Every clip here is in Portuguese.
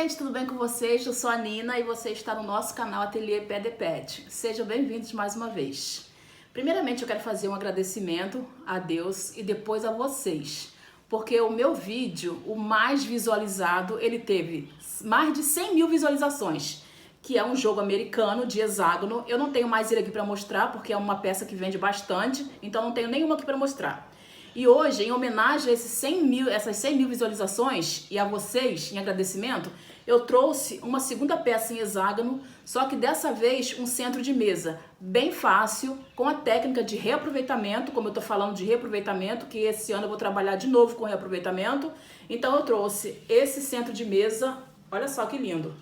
gente, tudo bem com vocês? Eu sou a Nina e você está no nosso canal Ateliê Pé de Pet. Sejam bem-vindos mais uma vez. Primeiramente eu quero fazer um agradecimento a Deus e depois a vocês, porque o meu vídeo, o mais visualizado, ele teve mais de 100 mil visualizações, que é um jogo americano de hexágono. Eu não tenho mais ele aqui para mostrar, porque é uma peça que vende bastante, então não tenho nenhuma aqui para mostrar. E hoje, em homenagem a essas 100 mil visualizações e a vocês, em agradecimento, eu trouxe uma segunda peça em hexágono, só que dessa vez um centro de mesa bem fácil, com a técnica de reaproveitamento, como eu tô falando de reaproveitamento, que esse ano eu vou trabalhar de novo com reaproveitamento. Então eu trouxe esse centro de mesa, olha só que lindo.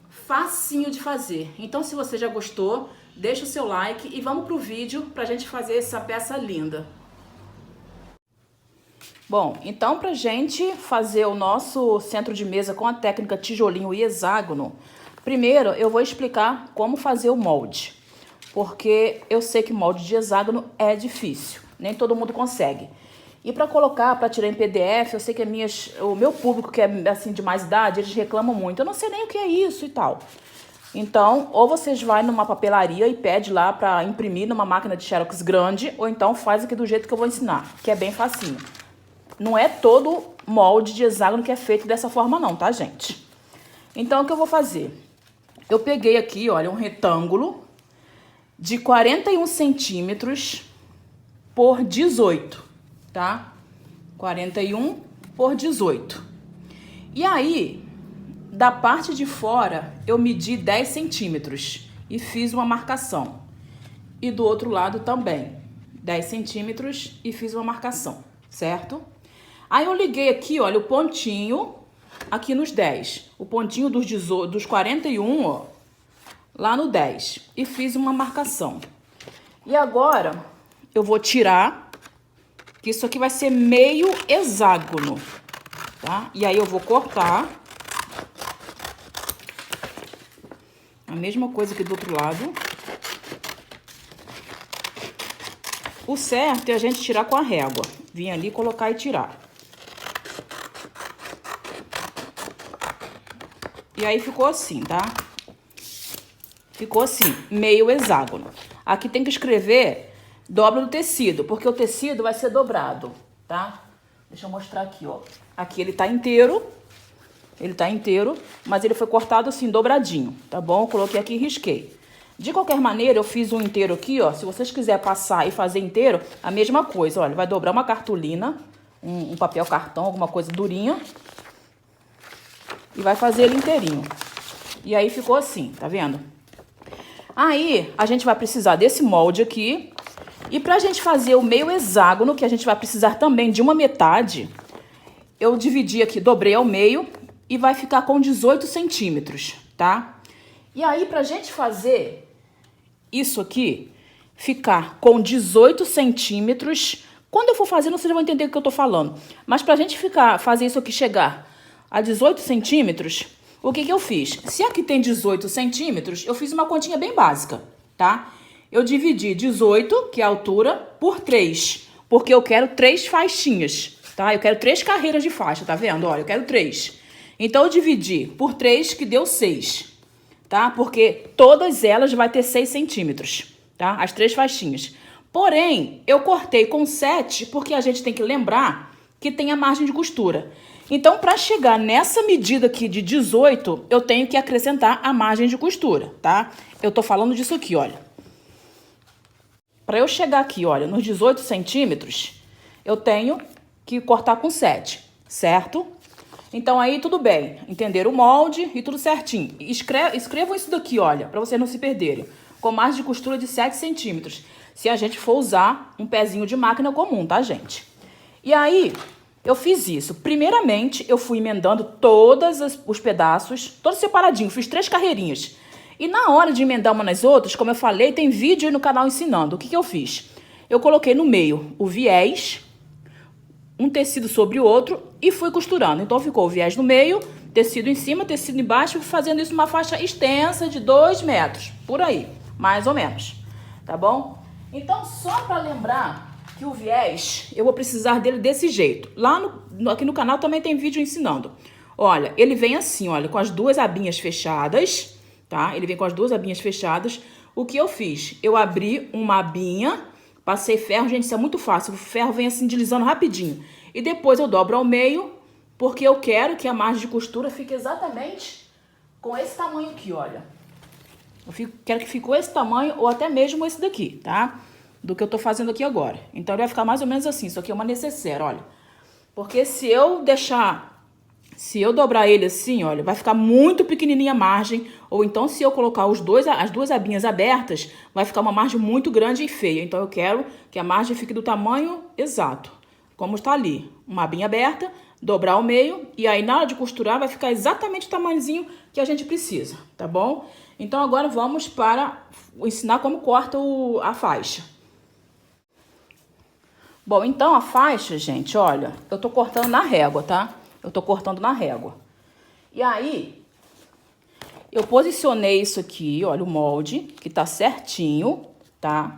Facinho de fazer. Então se você já gostou, deixa o seu like e vamos pro vídeo pra gente fazer essa peça linda. Bom, então pra gente fazer o nosso centro de mesa com a técnica tijolinho e hexágono, primeiro eu vou explicar como fazer o molde, porque eu sei que molde de hexágono é difícil, nem todo mundo consegue. E para colocar, para tirar em PDF, eu sei que o meu público que é assim de mais idade, eles reclamam muito, eu não sei nem o que é isso e tal. Então, ou vocês vão numa papelaria e pede lá para imprimir numa máquina de Xerox grande, ou então faz aqui do jeito que eu vou ensinar, que é bem facinho. Não é todo molde de hexágono que é feito dessa forma não, tá, gente? Então, o que eu vou fazer? Eu peguei aqui, olha, um retângulo de 41 centímetros por 18, tá? 41 por 18. E aí, da parte de fora, eu medi 10 centímetros e fiz uma marcação. E do outro lado também, 10 centímetros e fiz uma marcação, certo? Aí eu liguei aqui, olha, o pontinho aqui nos 10. O pontinho dos 41, ó, lá no 10. E fiz uma marcação. E agora eu vou tirar, que isso aqui vai ser meio hexágono, tá? E aí eu vou cortar. A mesma coisa aqui do outro lado. O certo é a gente tirar com a régua. Vir ali, colocar e tirar. E aí ficou assim, tá? Ficou assim, meio hexágono. Aqui tem que escrever dobra do tecido, porque o tecido vai ser dobrado, tá? Deixa eu mostrar aqui, ó. Aqui ele tá inteiro, mas ele foi cortado assim, dobradinho, tá bom? Eu coloquei aqui e risquei. De qualquer maneira, eu fiz um inteiro aqui, ó. Se vocês quiserem passar e fazer inteiro, a mesma coisa, olha. Vai dobrar uma cartolina, um papel cartão, alguma coisa durinha. E vai fazer ele inteirinho. E aí ficou assim, tá vendo? Aí, a gente vai precisar desse molde aqui. E pra gente fazer o meio hexágono, que a gente vai precisar também de uma metade, eu dividi aqui, dobrei ao meio e vai ficar com 18 centímetros, tá? E aí, pra gente fazer isso aqui, ficar com 18 centímetros, quando eu for fazendo, vocês vão entender o que eu tô falando. Mas pra gente fazer isso aqui chegar a 18 centímetros, o que eu fiz? Se aqui tem 18 centímetros, eu fiz uma continha bem básica, tá? Eu dividi 18, que é a altura, por 3, porque eu quero 3 faixinhas, tá? Eu quero 3 carreiras de faixa, tá vendo? Olha, eu quero 3. Então, eu dividi por 3, que deu 6, tá? Porque todas elas vai ter 6 centímetros, tá? As 3 faixinhas. Porém, eu cortei com 7, porque a gente tem que lembrar que tem a margem de costura. Então, para chegar nessa medida aqui de 18, eu tenho que acrescentar a margem de costura, tá? Eu tô falando disso aqui, olha. Para eu chegar aqui, olha, nos 18 centímetros, eu tenho que cortar com 7, certo? Então, aí tudo bem. Entenderam o molde e tudo certinho. Escrevam isso daqui, olha, para vocês não se perderem. Com margem de costura de 7 centímetros. Se a gente for usar um pezinho de máquina comum, tá, gente? E aí, eu fiz isso. Primeiramente, eu fui emendando todos os pedaços, todos separadinho. Fiz 3 carreirinhas. E na hora de emendar uma nas outras, como eu falei, tem vídeo aí no canal ensinando. O que eu fiz? Eu coloquei no meio o viés, um tecido sobre o outro e fui costurando. Então, ficou o viés no meio, tecido em cima, tecido embaixo, fazendo isso uma faixa extensa de 2 metros. Por aí, mais ou menos. Tá bom? Então, só para lembrar que o viés, eu vou precisar dele desse jeito. Lá aqui no canal também tem vídeo ensinando. Olha, ele vem assim, olha, com as duas abinhas fechadas, tá? Ele vem com as duas abinhas fechadas. O que eu fiz? Eu abri uma abinha, passei ferro, gente, isso é muito fácil. O ferro vem assim deslizando rapidinho. E depois eu dobro ao meio, porque eu quero que a margem de costura fique exatamente com esse tamanho aqui, olha. Quero que fique esse tamanho ou até mesmo esse daqui, tá? Do que eu tô fazendo aqui agora. Então, ele vai ficar mais ou menos assim. Isso aqui é uma necessaire, olha. Porque se eu dobrar ele assim, olha, vai ficar muito pequenininha a margem. Ou então, se eu colocar as duas abinhas abertas, vai ficar uma margem muito grande e feia. Então, eu quero que a margem fique do tamanho exato, como está ali. Uma abinha aberta, dobrar ao meio. E aí, na hora de costurar, vai ficar exatamente o tamanhozinho que a gente precisa, tá bom? Então, agora vamos para ensinar como corta a faixa. Bom, então a faixa, gente, olha, eu tô cortando na régua, tá? Eu tô cortando na régua. E aí, eu posicionei isso aqui, olha, o molde, que tá certinho, tá?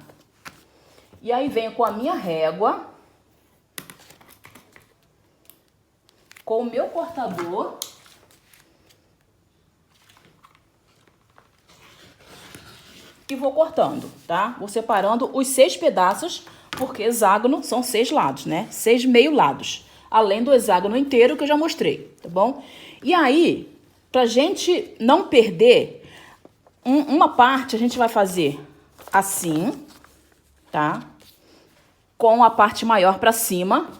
E aí, venho com a minha régua, com o meu cortador. E vou cortando, tá? Vou separando os 6 pedaços, porque hexágono são 6 lados, né? 6 meio lados. Além do hexágono inteiro que eu já mostrei, tá bom? E aí, pra gente não perder, uma parte a gente vai fazer assim, tá? Com a parte maior pra cima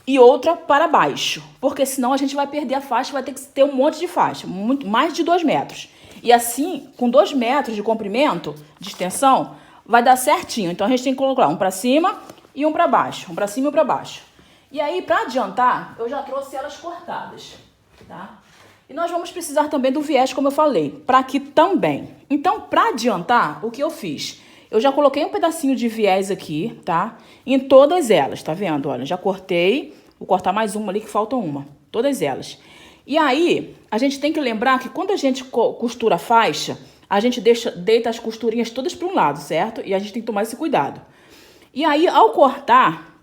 e outra para baixo. Porque senão a gente vai perder a faixa, vai ter que ter um monte de faixa, mais de 2 metros. E assim, com 2 metros de comprimento, de extensão, vai dar certinho. Então, a gente tem que colocar um para cima e um para baixo. Um para cima e um para baixo. E aí, para adiantar, eu já trouxe elas cortadas, tá? E nós vamos precisar também do viés, como eu falei, para aqui também. Então, para adiantar, o que eu fiz? Eu já coloquei um pedacinho de viés aqui, tá? Em todas elas, tá vendo? Olha, já cortei. Vou cortar mais uma ali, que falta uma. Todas elas. E aí, a gente tem que lembrar que quando a gente costura a faixa, a gente deita as costurinhas todas para um lado, certo? E a gente tem que tomar esse cuidado. E aí, ao cortar,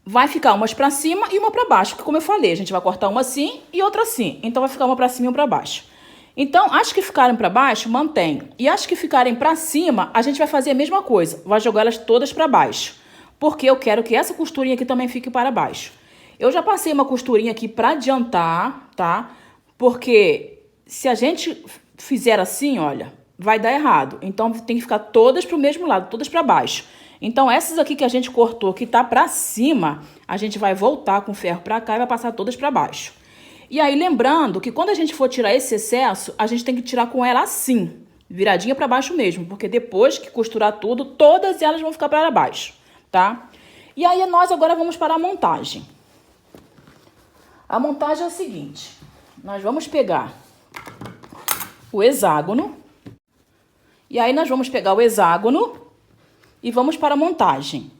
vai ficar umas para cima e uma para baixo. Porque, como eu falei, a gente vai cortar uma assim e outra assim. Então, vai ficar uma para cima e uma para baixo. Então, as que ficarem para baixo, mantém. E as que ficarem para cima, a gente vai fazer a mesma coisa. Vai jogar elas todas para baixo. Porque eu quero que essa costurinha aqui também fique para baixo. Eu já passei uma costurinha aqui para adiantar, tá? Porque se a gente fizer assim, olha, vai dar errado. Então, tem que ficar todas pro mesmo lado, todas para baixo. Então, essas aqui que a gente cortou, que tá para cima, a gente vai voltar com o ferro para cá e vai passar todas para baixo. E aí, lembrando que quando a gente for tirar esse excesso, a gente tem que tirar com ela assim, viradinha para baixo mesmo. Porque depois que costurar tudo, todas elas vão ficar para baixo, tá? E aí, nós agora vamos para a montagem. A montagem é o seguinte, nós vamos pegar o hexágono, e aí nós vamos pegar o hexágono e vamos para a montagem,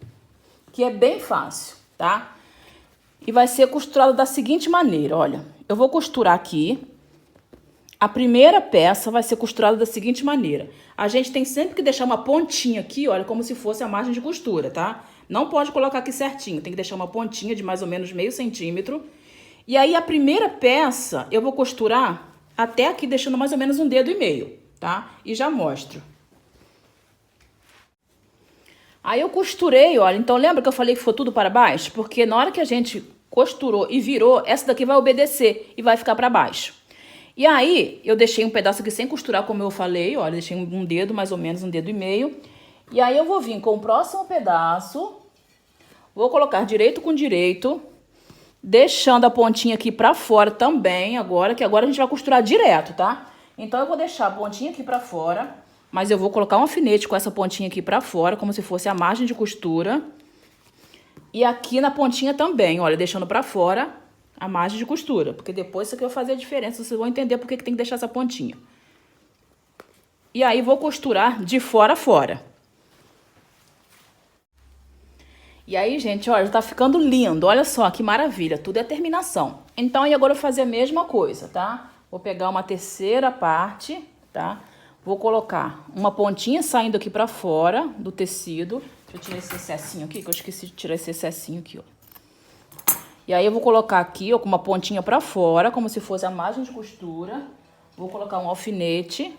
que é bem fácil, tá? E vai ser costurado da seguinte maneira, olha, eu vou costurar aqui, a primeira peça vai ser costurada da seguinte maneira, a gente tem sempre que deixar uma pontinha aqui, olha, como se fosse a margem de costura, tá? Não pode colocar aqui certinho, tem que deixar uma pontinha de mais ou menos meio centímetro. E aí, a primeira peça, eu vou costurar até aqui, deixando mais ou menos 1,5 dedos, tá? E já mostro. Aí, eu costurei, olha, então lembra que eu falei que foi tudo para baixo? Porque na hora que a gente costurou e virou, essa daqui vai obedecer e vai ficar para baixo. E aí, eu deixei um pedaço aqui sem costurar, como eu falei, olha, deixei um dedo, mais ou menos 1,5 dedos. E aí, eu vou vir com o próximo pedaço, vou colocar direito com direito, deixando a pontinha aqui pra fora também, agora, que agora a gente vai costurar direto, tá? Então, eu vou deixar a pontinha aqui pra fora, mas eu vou colocar um alfinete com essa pontinha aqui pra fora, como se fosse a margem de costura. E aqui na pontinha também, olha, deixando pra fora a margem de costura, porque depois isso aqui vai fazer a diferença, vocês vão entender por que tem que deixar essa pontinha. E aí, vou costurar de fora a fora. E aí, gente, olha, já tá ficando lindo. Olha só, que maravilha. Tudo é terminação. Então, e agora eu vou fazer a mesma coisa, tá? Vou pegar uma terceira parte, tá? Vou colocar uma pontinha saindo aqui pra fora do tecido. Deixa eu tirar esse excessinho aqui, que eu esqueci de tirar esse excessinho aqui, ó. E aí eu vou colocar aqui, ó, com uma pontinha pra fora, como se fosse a margem de costura. Vou colocar um alfinete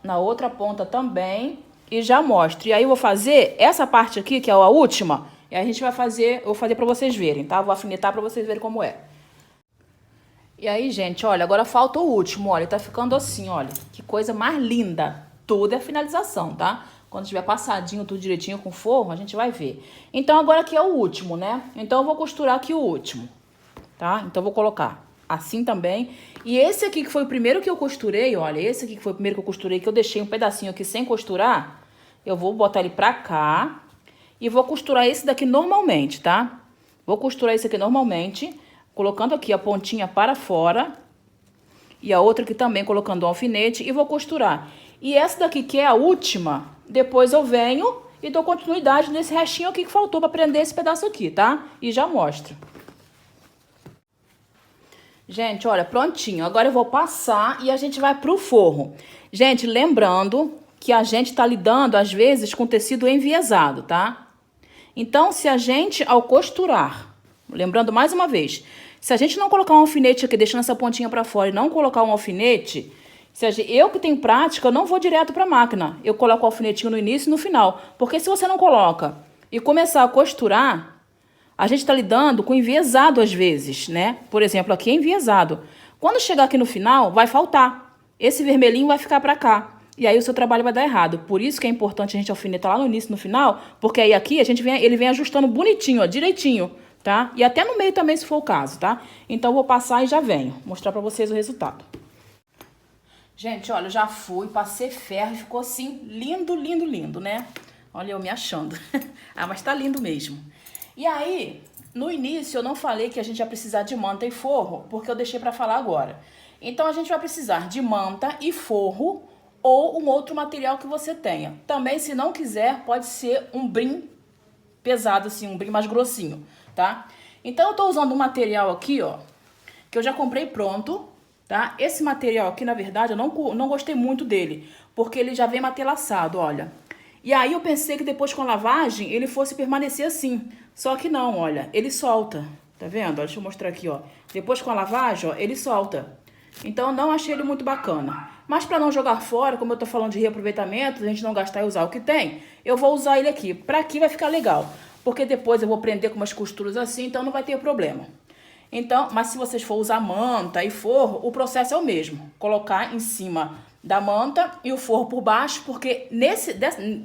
na outra ponta também e já mostro. E aí eu vou fazer essa parte aqui, que é a última, e a gente vai fazer, eu vou fazer pra vocês verem, tá? Vou alfinetar pra vocês verem como é. E aí, gente, olha, agora falta o último, olha, tá ficando assim, olha. Que coisa mais linda. Tudo é finalização, tá? Quando tiver passadinho, tudo direitinho com forro, a gente vai ver. Então, agora aqui é o último, né? Então, eu vou costurar aqui o último, tá? Então, eu vou colocar assim também. E esse aqui que foi o primeiro que eu costurei, olha, esse aqui que foi o primeiro que eu costurei, que eu deixei um pedacinho aqui sem costurar, eu vou botar ele pra cá e vou costurar esse daqui normalmente, tá? Vou costurar esse aqui normalmente, colocando aqui a pontinha para fora e a outra aqui também colocando um alfinete e vou costurar. E essa daqui que é a última, depois eu venho e dou continuidade nesse restinho aqui que faltou para prender esse pedaço aqui, tá? E já mostro. Gente, olha, prontinho. Agora eu vou passar e a gente vai pro forro. Gente, lembrando que a gente tá lidando, às vezes, com tecido enviesado, tá? Então, se a gente, ao costurar, lembrando mais uma vez, se a gente não colocar um alfinete aqui, deixando essa pontinha pra fora e não colocar um alfinete, eu que tenho prática, eu não vou direto pra máquina. Eu coloco o alfinetinho no início e no final. Porque se você não coloca e começar a costurar, a gente tá lidando com enviesado às vezes, né? Por exemplo, aqui é enviesado. Quando chegar aqui no final, vai faltar. Esse vermelhinho vai ficar pra cá. E aí o seu trabalho vai dar errado. Por isso que é importante a gente alfinetar lá no início e no final, porque aí aqui ele vem ajustando bonitinho, ó, direitinho, tá? E até no meio também, se for o caso, tá? Então, eu vou passar e já venho mostrar pra vocês o resultado. Gente, olha, eu já fui, passei ferro e ficou assim, lindo, lindo, lindo, né? Olha eu me achando. Ah, mas tá lindo mesmo. E aí, no início eu não falei que a gente ia precisar de manta e forro, porque eu deixei pra falar agora. Então, a gente vai precisar de manta e forro ou um outro material que você tenha. Também, se não quiser, pode ser um brim pesado, assim, um brim mais grossinho, tá? Então, eu tô usando um material aqui, ó, que eu já comprei pronto, tá? Esse material aqui, na verdade, eu não gostei muito dele, porque ele já vem matelaçado, olha. E aí eu pensei que depois com a lavagem ele fosse permanecer assim. Só que não, olha, ele solta. Tá vendo? Deixa eu mostrar aqui, ó. Depois com a lavagem, ó, ele solta. Então eu não achei ele muito bacana. Mas pra não jogar fora, como eu tô falando de reaproveitamento, a gente não gastar e usar o que tem, eu vou usar ele aqui. Pra aqui vai ficar legal. Porque depois eu vou prender com umas costuras assim, então não vai ter problema. Então, mas se vocês for usar manta e forro, o processo é o mesmo. Colocar em cima da manta e o forro por baixo, porque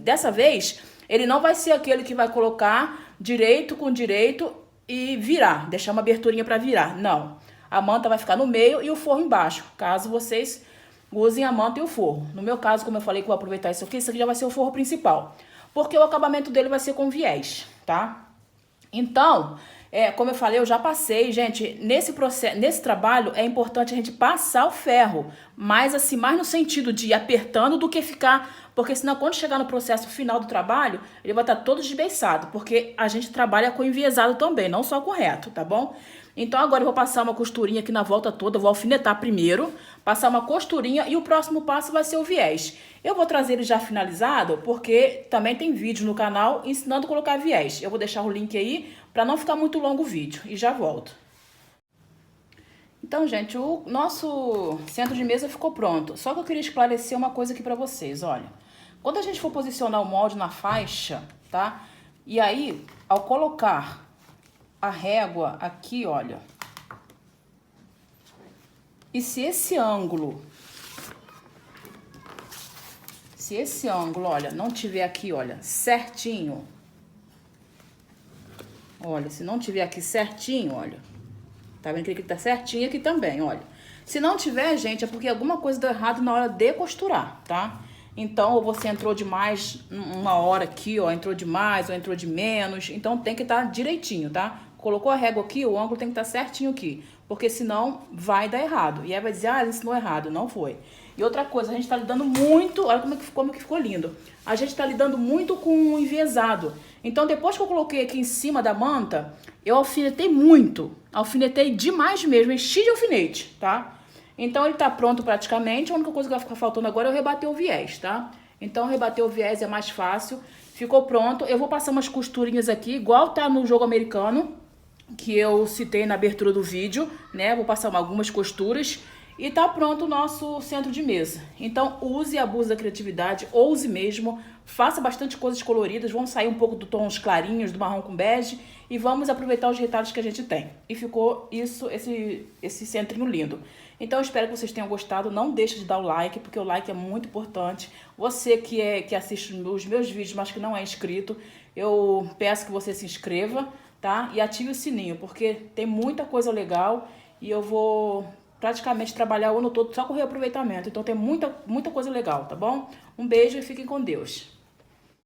dessa vez ele não vai ser aquele que vai colocar direito com direito e virar, deixar uma aberturinha para virar. Não. A manta vai ficar no meio e o forro embaixo, caso vocês usem a manta e o forro. No meu caso, como eu falei que eu vou aproveitar isso aqui já vai ser o forro principal. Porque o acabamento dele vai ser com viés, tá? Então, como eu falei, eu já passei, gente, nesse trabalho é importante a gente passar o ferro, mas assim, mais no sentido de ir apertando do que ficar, porque senão quando chegar no processo final do trabalho, ele vai estar todo desbeiçado, porque a gente trabalha com enviesado também, não só com reto, tá bom? Então agora eu vou passar uma costurinha aqui na volta toda, eu vou alfinetar primeiro, passar uma costurinha e o próximo passo vai ser o viés. Eu vou trazer ele já finalizado, porque também tem vídeo no canal ensinando a colocar viés. Eu vou deixar o link aí para não ficar muito longo o vídeo e já volto. Então, gente, o nosso centro de mesa ficou pronto. Só que eu queria esclarecer uma coisa aqui para vocês, olha. Quando a gente for posicionar o molde na faixa, tá? E aí, ao colocar a régua aqui, olha. E se esse ângulo, olha, não tiver aqui, olha, certinho. Olha, se não tiver aqui certinho, olha. Tá vendo que ele tá certinho aqui também, olha. Se não tiver, gente, é porque alguma coisa deu errado na hora de costurar, tá? Então, ou você entrou de mais uma hora aqui, ó, entrou de mais ou entrou de menos. Então, tem que estar direitinho, tá? Colocou a régua aqui, o ângulo tem que estar certinho aqui. Porque senão vai dar errado. E aí vai dizer, ah, ele ensinou errado. Não foi. E outra coisa, a gente tá lidando muito, olha como que ficou lindo. A gente tá lidando muito com o enviesado. Então, depois que eu coloquei aqui em cima da manta, eu alfinetei muito. Alfinetei demais mesmo, enchi de alfinete, tá? Então, ele tá pronto praticamente. A única coisa que vai ficar faltando agora é eu rebater o viés, tá? Então, rebater o viés é mais fácil. Ficou pronto. Eu vou passar umas costurinhas aqui, igual tá no jogo americano, que eu citei na abertura do vídeo, né? Vou passar algumas costuras e tá pronto o nosso centro de mesa. Então use e abuse da criatividade, ouse mesmo, faça bastante coisas coloridas, vamos sair um pouco do tons clarinhos, do marrom com bege e vamos aproveitar os retalhos que a gente tem. E ficou esse centrinho lindo. Então eu espero que vocês tenham gostado, não deixe de dar o like, porque o like é muito importante. Você que assiste os meus vídeos, mas que não é inscrito, eu peço que você se inscreva, tá? E ative o sininho, porque tem muita coisa legal e eu vou praticamente trabalhar o ano todo só com reaproveitamento. Então tem muita coisa legal, tá bom? Um beijo e fiquem com Deus.